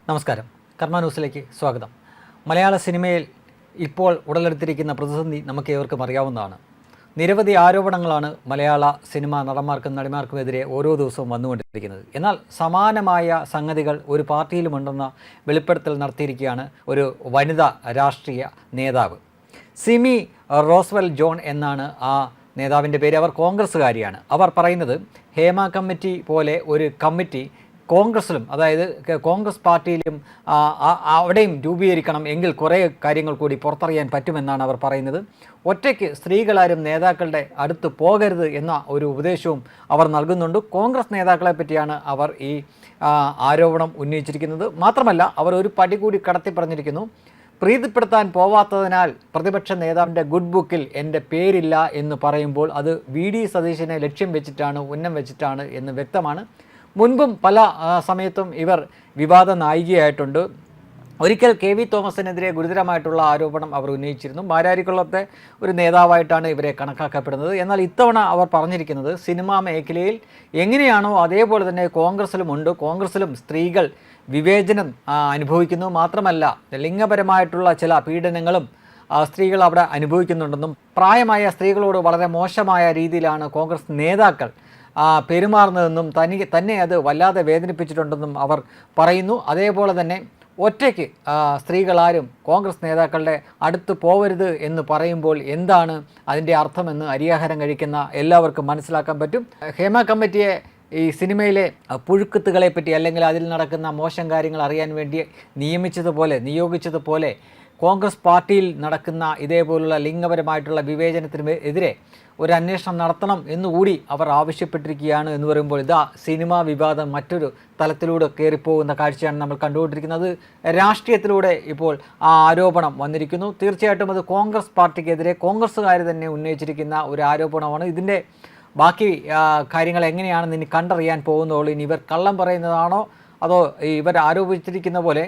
നമസ്കാരം. കർമ്മ ന്യൂസിലേക്ക് സ്വാഗതം. മലയാള സിനിമയിൽ ഇപ്പോൾ ഉടലെടുത്തിരിക്കുന്ന പ്രതിസന്ധി നമുക്ക് ഏവർക്കും അറിയാവുന്നതാണ്. നിരവധി ആരോപണങ്ങളാണ് മലയാള സിനിമാ നടന്മാർക്കും നടിമാർക്കുമെതിരെ ഓരോ ദിവസവും വന്നുകൊണ്ടിരിക്കുന്നത്. എന്നാൽ സമാനമായ സംഗതികൾ ഒരു പാർട്ടിയിലുമുണ്ടെന്ന വെളിപ്പെടുത്തൽ നടത്തിയിരിക്കുകയാണ് ഒരു വനിതാ രാഷ്ട്രീയ നേതാവ്. സിമി റോസ്വെൽ ജോൺ എന്നാണ് ആ നേതാവിൻ്റെ പേര്. അവർ കോൺഗ്രസ്സുകാരിയാണ്. അവർ പറയുന്നത് ഹേമ കമ്മിറ്റി പോലെ ഒരു കമ്മിറ്റി കോൺഗ്രസ്സിലും, അതായത് കോൺഗ്രസ് പാർട്ടിയിലും അവിടെയും രൂപീകരിക്കണം, എങ്കിൽ കുറേ കാര്യങ്ങൾ കൂടി പുറത്തറിയാൻ പറ്റുമെന്നാണ് അവർ പറയുന്നത്. ഒറ്റയ്ക്ക് സ്ത്രീകളാരും നേതാക്കളുടെ അടുത്ത് പോകരുത് എന്ന ഒരു ഉപദേശവും അവർ നൽകുന്നുണ്ട്. കോൺഗ്രസ് നേതാക്കളെ പറ്റിയാണ് അവർ ഈ ആരോപണം ഉന്നയിച്ചിരിക്കുന്നത്. മാത്രമല്ല, അവർ ഒരു പടി കൂടി കടത്തി പറഞ്ഞിരിക്കുന്നു. പ്രീതിപ്പെടുത്താൻ പോവാത്തതിനാൽ പ്രതിപക്ഷ നേതാവിൻ്റെ ഗുഡ് ബുക്കിൽ എൻ്റെ പേരില്ല എന്ന് പറയുമ്പോൾ അത് വി.ഡി. സതീശനെ ലക്ഷ്യം വെച്ചിട്ടാണ്, ഉന്നം വെച്ചിട്ടാണ് എന്ന് വ്യക്തമാണ്. മുൻപും പല സമയത്തും ഇവർ വിവാദ നായികയായിട്ടുണ്ട്. ഒരിക്കൽ കെ.വി. തോമസിനെതിരെ ഗുരുതരമായിട്ടുള്ള ആരോപണം അവർ ഉന്നയിച്ചിരുന്നു. മാരാരിക്കുളത്തെ ഒരു നേതാവായിട്ടാണ് ഇവരെ കണക്കാക്കപ്പെടുന്നത്. എന്നാൽ ഇത്തവണ അവർ പറഞ്ഞിരിക്കുന്നത് സിനിമാ മേഖലയിൽ എങ്ങനെയാണോ അതേപോലെ തന്നെ കോൺഗ്രസ്സിലുമുണ്ട്. കോൺഗ്രസ്സിലും സ്ത്രീകൾ വിവേചനം അനുഭവിക്കുന്നു. മാത്രമല്ല, ലിംഗപരമായിട്ടുള്ള ചില പീഡനങ്ങളും സ്ത്രീകൾ അവിടെ അനുഭവിക്കുന്നുണ്ടെന്നും പ്രായമായ സ്ത്രീകളോട് വളരെ മോശമായ രീതിയിലാണ് കോൺഗ്രസ് നേതാക്കൾ പെരുമാറുന്നതെന്നും തന്നെ അത് വല്ലാതെ വേദനിപ്പിച്ചിട്ടുണ്ടെന്നും അവർ പറയുന്നു. അതേപോലെ തന്നെ ഒറ്റയ്ക്ക് സ്ത്രീകളാരും കോൺഗ്രസ് നേതാക്കളുടെ അടുത്ത് പോവരുത് എന്ന് പറയുമ്പോൾ എന്താണ് അതിൻ്റെ അർത്ഥമെന്ന് അരിയാഹാരം കഴിക്കുന്ന എല്ലാവർക്കും മനസ്സിലാക്കാൻ പറ്റും. ഹേമ കമ്മിറ്റിയെ ഈ സിനിമയിലെ പുഴുക്കുത്തുകളെ പറ്റി അല്ലെങ്കിൽ അതിൽ നടക്കുന്ന മോശം കാര്യങ്ങൾ അറിയാൻ വേണ്ടി നിയോഗിച്ചതുപോലെ കോൺഗ്രസ് പാർട്ടിയിൽ നടക്കുന്ന ഇതേപോലുള്ള ലിംഗപരമായിട്ടുള്ള വിവേചനത്തിന് എതിരെ ഒരു അന്വേഷണം നടത്തണം എന്നുകൂടി അവർ ആവശ്യപ്പെട്ടിരിക്കുകയാണ് എന്ന് പറയുമ്പോൾ ഇതാ സിനിമാ വിവാദം മറ്റൊരു തലത്തിലൂടെ കയറിപ്പോകുന്ന കാഴ്ചയാണ് നമ്മൾ കണ്ടുകൊണ്ടിരിക്കുന്നത്. രാഷ്ട്രീയത്തിലൂടെ ഇപ്പോൾ ആ ആരോപണം വന്നിരിക്കുന്നു. തീർച്ചയായിട്ടും അത് കോൺഗ്രസ് പാർട്ടിക്കെതിരെ കോൺഗ്രസ്സുകാർ തന്നെ ഉന്നയിച്ചിരിക്കുന്ന ഒരു ആരോപണമാണ്. ഇതിൻ്റെ ബാക്കി കാര്യങ്ങൾ എങ്ങനെയാണെന്ന് ഇനി കണ്ടറിയാൻ പോകുന്നുള്ളൂ. ഇനി ഇവർ കള്ളം പറയുന്നതാണോ അതോ ഇവർ ആരോപിച്ചിരിക്കുന്ന പോലെ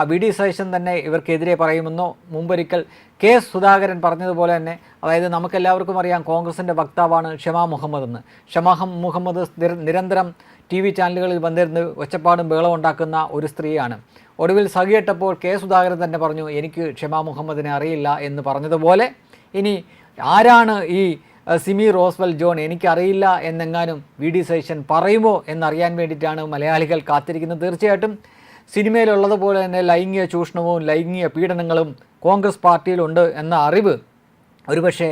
വി.ഡി. സതീശൻ തന്നെ ഇവർക്കെതിരെ പറയുമെന്നോ? മുമ്പൊരിക്കൽ കെ. സുധാകരൻ പറഞ്ഞതുപോലെ തന്നെ, അതായത് നമുക്കെല്ലാവർക്കും അറിയാം കോൺഗ്രസിൻ്റെ വക്താവാണ് ഷമാ മുഹമ്മദ് എന്ന്. ഷമാ മുഹമ്മദ് നിരന്തരം TV ചാനലുകളിൽ വന്നിരുന്ന് ഒച്ചപ്പാടും ബഹളം ഉണ്ടാക്കുന്ന ഒരു സ്ത്രീയാണ്. ഒടുവിൽ സഹികെട്ടപ്പോൾ കെ. സുധാകരൻ തന്നെ പറഞ്ഞു എനിക്ക് ഷമാ മുഹമ്മദിനെ അറിയില്ല എന്ന് പറഞ്ഞതുപോലെ ഇനി ആരാണ് ഈ സിമി റോസ്വെൽ ജോൺ എനിക്കറിയില്ല എന്നെങ്ങാനും വി.ഡി. സതീശൻ പറയുമോ എന്നറിയാൻ വേണ്ടിയിട്ടാണ് മലയാളികൾ കാത്തിരിക്കുന്നത്. തീർച്ചയായിട്ടും സിനിമയിലുള്ളതുപോലെ തന്നെ ലൈംഗിക ചൂഷണവും ലൈംഗിക പീഡനങ്ങളും കോൺഗ്രസ് പാർട്ടിയിലുണ്ട് എന്ന അറിവ് ഒരുപക്ഷെ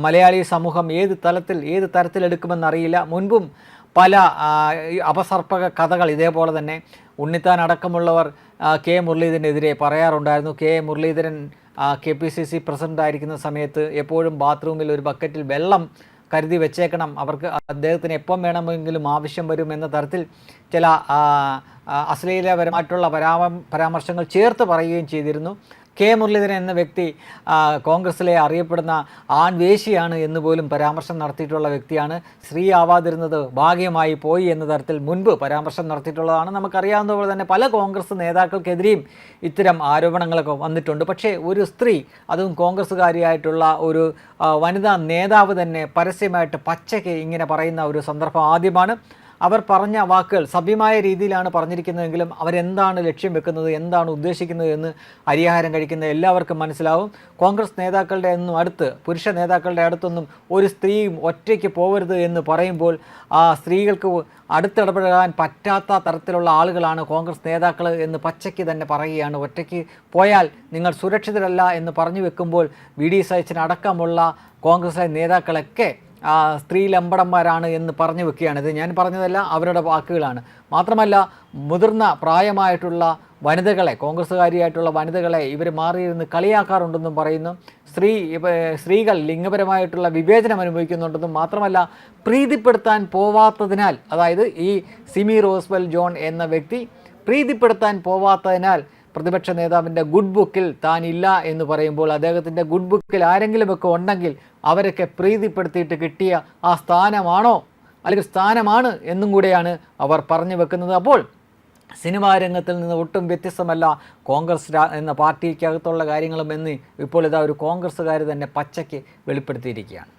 മലയാളി സമൂഹം ഏത് തരത്തിലെടുക്കുമെന്നറിയില്ല. മുൻപും പല അപസർപ്പക കഥകൾ ഇതേപോലെ തന്നെ ഉണ്ണിത്താൻ അടക്കമുള്ളവർ കെ. മുരളീധരനെതിരെ പറയാറുണ്ടായിരുന്നു. കെ. മുരളീധരൻ KPCC പ്രസിഡൻ്റായിരിക്കുന്ന സമയത്ത് എപ്പോഴും ബാത്റൂമിൽ ഒരു ബക്കറ്റിൽ വെള്ളം കരുതി വെച്ചേക്കണം, അവർക്ക് അദ്ദേഹത്തിന് എപ്പം വേണമെങ്കിലും ആവശ്യം വരും എന്ന തരത്തിൽ ചില അശ്ലീലപരമായിട്ടുള്ള പരാമർശങ്ങൾ ചേർത്ത് പറയുകയും ചെയ്തിരുന്നു. കെ. മുരളീധരൻ എന്ന വ്യക്തി കോൺഗ്രസ്സിലെ അറിയപ്പെടുന്ന ആൺവേശിയാണ് എന്ന് പോലും പരാമർശം നടത്തിയിട്ടുള്ള വ്യക്തിയാണ്. സ്ത്രീ ആവാതിരുന്നത് ഭാഗ്യമായി പോയി എന്ന തരത്തിൽ മുൻപ് പരാമർശം നടത്തിയിട്ടുള്ളതാണ്. നമുക്കറിയാവുന്ന പോലെ തന്നെ പല കോൺഗ്രസ് നേതാക്കൾക്കെതിരെയും ഇത്തരം ആരോപണങ്ങളൊക്കെ വന്നിട്ടുണ്ട്. പക്ഷേ ഒരു സ്ത്രീ, അതും കോൺഗ്രസ്സുകാരിയായിട്ടുള്ള ഒരു വനിതാ നേതാവ് തന്നെ പരസ്യമായിട്ട് പച്ചയ്ക്ക് ഇങ്ങനെ പറയുന്ന ഒരു സന്ദർഭം ആദ്യമാണ്. അവർ പറഞ്ഞ വാക്കുകൾ സഭ്യമായ രീതിയിലാണ് പറഞ്ഞിരിക്കുന്നതെങ്കിലും അവരെന്താണ് ലക്ഷ്യം വെക്കുന്നത്, എന്താണ് ഉദ്ദേശിക്കുന്നത് എന്ന് അരിയാഹാരം കഴിക്കുന്ന എല്ലാവർക്കും മനസ്സിലാവും. കോൺഗ്രസ് നേതാക്കളുടെ പുരുഷ നേതാക്കളുടെ അടുത്തൊന്നും ഒരു സ്ത്രീയും ഒറ്റയ്ക്ക് പോകരുത് എന്ന് പറയുമ്പോൾ ആ സ്ത്രീകൾക്ക് അടുത്തിടപെടാൻ പറ്റാത്ത തരത്തിലുള്ള ആളുകളാണ് കോൺഗ്രസ് നേതാക്കൾ എന്ന് പച്ചയ്ക്ക് തന്നെ പറയുകയാണ്. ഒറ്റയ്ക്ക് പോയാൽ നിങ്ങൾ സുരക്ഷിതരല്ല എന്ന് പറഞ്ഞു വെക്കുമ്പോൾ വി.ഡി. സതീശൻ അടക്കമുള്ള കോൺഗ്രസ് നേതാക്കളൊക്കെ സ്ത്രീ ലമ്പടന്മാരാണ് എന്ന് പറഞ്ഞു വെക്കുകയാണ്. ഇത് ഞാൻ പറഞ്ഞതല്ല, അവരുടെ വാക്കുകളാണ്. മാത്രമല്ല, മുതിർന്ന പ്രായമായിട്ടുള്ള വനിതകളെ, കോൺഗ്രസ്സുകാരിയായിട്ടുള്ള വനിതകളെ ഇവർ മാറിയിരുന്ന് കളിയാക്കാറുണ്ടെന്നും പറയുന്നു. സ്ത്രീകൾ ലിംഗപരമായിട്ടുള്ള വിവേചനം അനുഭവിക്കുന്നുണ്ടെന്നും മാത്രമല്ല, പ്രീതിപ്പെടുത്താൻ പോവാത്തതിനാൽ, അതായത് ഈ സിമി റോസ്വെൽ ജോൺ എന്ന വ്യക്തി പ്രീതിപ്പെടുത്താൻ പോവാത്തതിനാൽ പ്രതിപക്ഷ നേതാവിൻ്റെ ഗുഡ് ബുക്കിൽ താനില്ല എന്ന് പറയുമ്പോൾ അദ്ദേഹത്തിൻ്റെ ഗുഡ് ബുക്കിൽ ആരെങ്കിലുമൊക്കെ ഉണ്ടെങ്കിൽ അവരൊക്കെ പ്രീതിപ്പെടുത്തിയിട്ട് കിട്ടിയ ആ സ്ഥാനമാണോ അല്ലെങ്കിൽ സ്ഥാനമാണ് എന്നും കൂടെയാണ് അവർ പറഞ്ഞു വെക്കുന്നത്. അപ്പോൾ സിനിമാ രംഗത്തിൽ നിന്ന് ഒട്ടും വ്യത്യസ്തമല്ല കോൺഗ്രസ് എന്ന പാർട്ടിക്കകത്തുള്ള കാര്യങ്ങളും എന്ന് ഇപ്പോൾ ഇതാ ഒരു കോൺഗ്രസ്സുകാർ തന്നെ പച്ചയ്ക്ക് വെളിപ്പെടുത്തിയിരിക്കുകയാണ്.